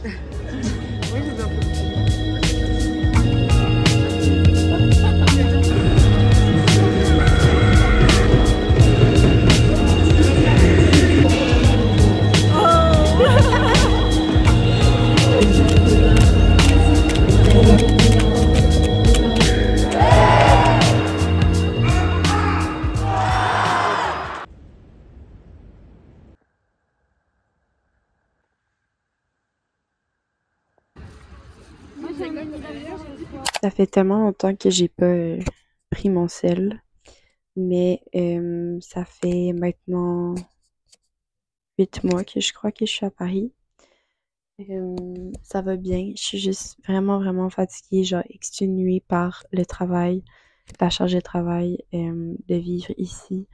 Oui, je vous en prie. Ça fait tellement longtemps que j'ai pas pris mon sel, mais ça fait maintenant 8 mois que je crois que je suis à Paris. Ça va bien. Je suis juste vraiment, vraiment fatiguée, genre exténuée par le travail, la charge de travail, de vivre ici.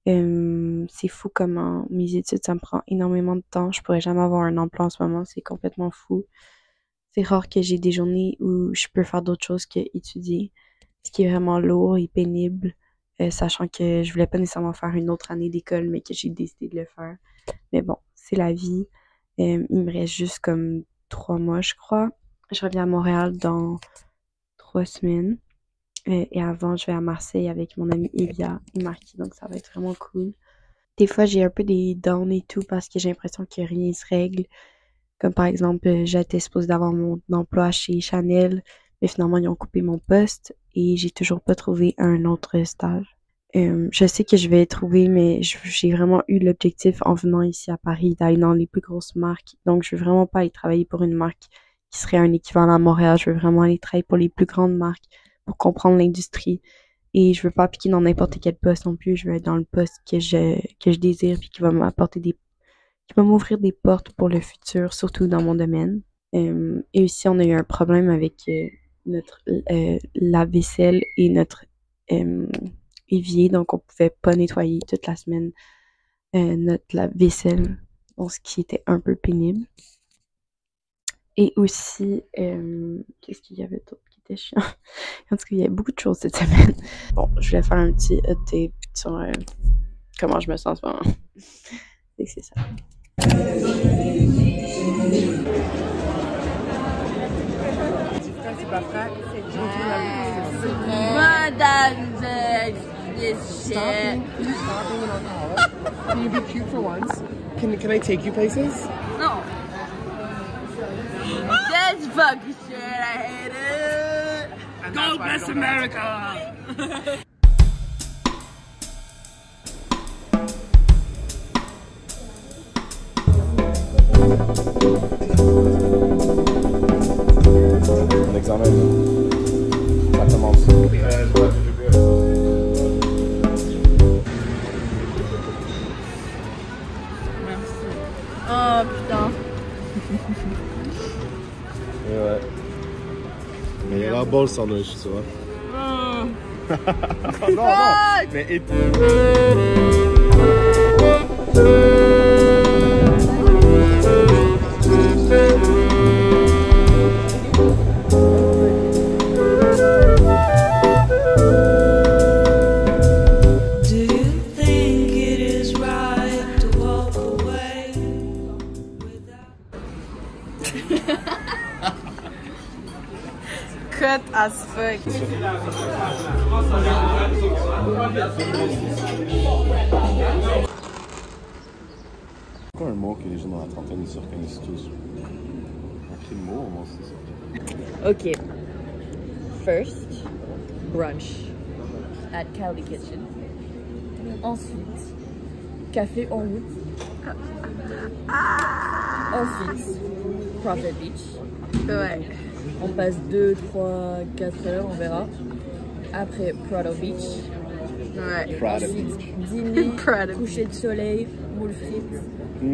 C'est fou comment mes études, ça me prend énormément de temps. Je pourrais jamais avoir un emploi en ce moment, c'est complètement fou. C'est rare que j'ai des journées où je peux faire d'autres choses qu'étudier, ce qui est vraiment lourd et pénible, sachant que je voulais pas nécessairement faire une autre année d'école, mais que j'ai décidé de le faire. Mais bon, c'est la vie. Il me reste juste comme 3 mois, je crois. Je reviens à Montréal dans 3 semaines. Et avant, je vais à Marseille avec mon amie Evia et Marquis, donc ça va être vraiment cool. Des fois, j'ai un peu des downs et tout parce que j'ai l'impression que rien se règle. Comme par exemple, j'étais supposée d'avoir mon emploi chez Chanel, mais finalement, ils ont coupé mon poste et j'ai toujours pas trouvé un autre stage. Je sais que je vais trouver, mais j'ai vraiment eu l'objectif en venant ici à Paris d'aller dans les plus grosses marques. Donc, je veux vraiment pas aller travailler pour une marque qui serait un équivalent à Montréal. Je veux vraiment aller travailler pour les plus grandes marques pour comprendre l'industrie. Et je veux pas appliquer dans n'importe quel poste non plus. Je veux être dans le poste que je désire puis qui va m'apporter qui va m'ouvrir des portes pour le futur, surtout dans mon domaine. Et aussi, on a eu un problème avec notre lave-vaisselle et notre évier, donc on pouvait pas nettoyer toute la semaine notre lave-vaisselle, bon, ce qui était un peu pénible. Et aussi, qu'est-ce qu'il y avait d'autre qui était chiant? En tout cas, il y a beaucoup de choses cette semaine. Bon, je voulais faire un petit update sur comment je me sens en ce moment. Et c'est ça. C'est pas frais. Madame this shit. Can you be cute for once? Can I take you places? No. This fucking shit, I hate it. God bless America! On examine. Ça commence. Oh putain. Et ouais. Mais il y a la balle sandwich, tu vois. Non, non, mais et... Cut as fuck. C'est quoi un mot que les gens dans la trentaine ils se reconnaissent tous? Un cri de mot, moi c'est ça. Ok. First, brunch at Cali Kitchen. Ensuite, café en route. Ensuite, Prophet Beach. Ouais. On passe 2, 3, 4 heures, on verra. Après, Prado Beach. Ouais. Prado Ensuite, Beach. dîner, coucher de soleil, moules frites,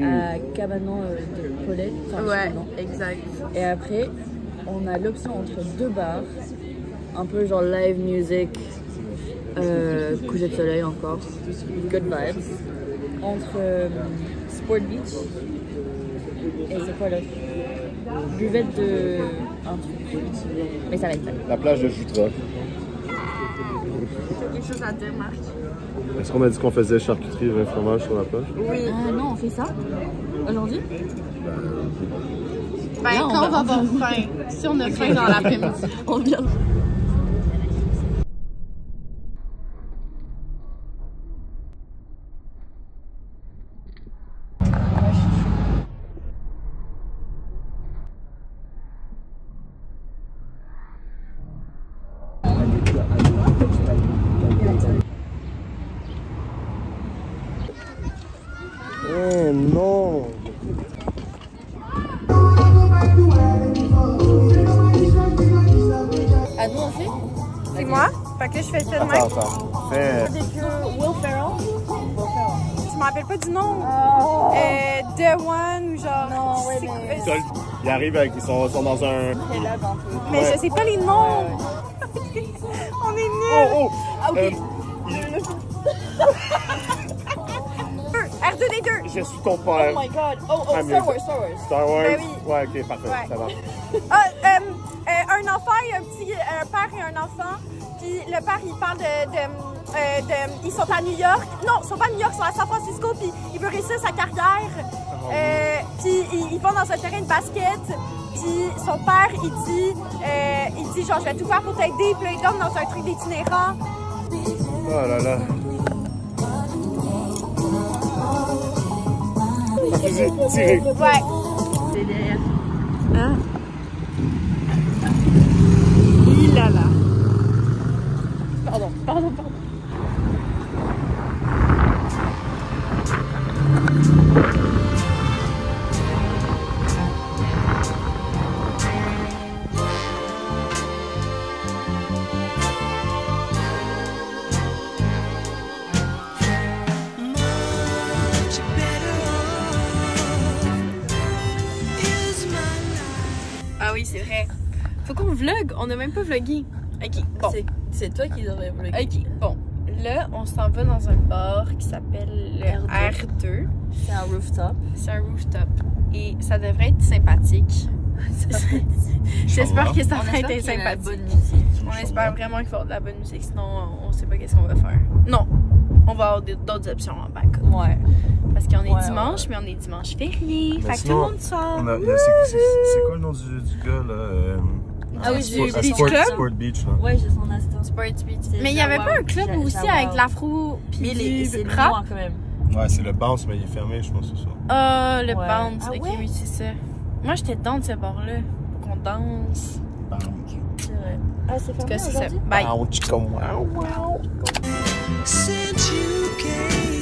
à Cabanon de Paulet. Ouais, exact. Et après, on a l'option entre 2 bars, un peu genre live music, coucher de soleil encore, good vibes. Entre Sport Beach et c'est quoi l'autre? Buvette de un truc. Mais ça va être ça. La plage de Jutra. Quelque chose à dire, Marc? Est-ce qu'on a dit qu'on faisait charcuterie et vin fromage sur la plage? Oui. Ah non, on fait ça aujourd'hui? Ben, Là, quand on va avoir faim. Si on a faim dans l'après-midi. On vient. Non. Ah, nous on fait? C'est moi? Fait que là, je fais ça de même. Attends. Fais. Avec Will Ferrell? Je me rappelle pas du nom. Oh. The One ou genre. Non, ouais, mais. Ils arrivent avec. Ils sont dans un. Caleb un peu. Mais je sais pas les noms. On est nuls. Oh! Ah, ok. R2D2. Je suis ton père. Oh my god. Oh, Ah, Star Wars, Star Wars. Star Wars? Ben oui. Ouais, ok, parfait. Ouais. Ça va. Un enfant et un petit père et un enfant. Puis le père, il parle ils sont à New York. Non, ils sont pas à New York, ils sont à San Francisco. Puis il veut réussir sa carrière. Puis ils vont dans un terrain de basket. Puis son père, il dit genre, je vais tout faire pour t'aider. Puis là, il donne dans un truc d'itinérant. Oh là là. Vas-y, tirez. Ouais. C'est derrière. Hein? Il là là. Pardon. Ah oui, c'est vrai. Faut qu'on vlog. On n'a même pas vlogué. Ok, bon. C'est toi qui devrais vlogger. Ok, bon. Là, on s'en va dans un bar qui s'appelle le R2. C'est un rooftop. C'est un rooftop. Et ça devrait être sympathique. J'espère que ça va être sympathique. Bonne musique. On espère vraiment qu'il va y avoir de la bonne musique, sinon on sait pas qu'est-ce qu'on va faire. Non, on va avoir d'autres options en backup. Ouais. Parce qu'on est Ouais, dimanche, ouais. mais on est dimanche férié. Mais Fait que tout sinon, le monde sort. C'est quoi le nom du gars là? Ah oui, du j'ai Beach son Club? assistant. Sport Beach là. Ouais, j'ai son assistant. Sport Beach. C'est Mais il y avait Jawar. pas un club aussi Jawar. avec de l'afro Mais pis c'est du loin rap? quand même. Ouais, c'est le bounce, mais il est fermé, je pense, c'est ça. Ah, le Ouais. bounce. Ah Ok, ouais? oui, c'est ça. Moi, j'étais dedans de ce bar-là. Faut qu'on danse. Bounce. C'est vrai. Ah, c'est En tout fermé cas, c'est ça. aujourd'hui? Bye. Bounce, comme wow, wow. Since you came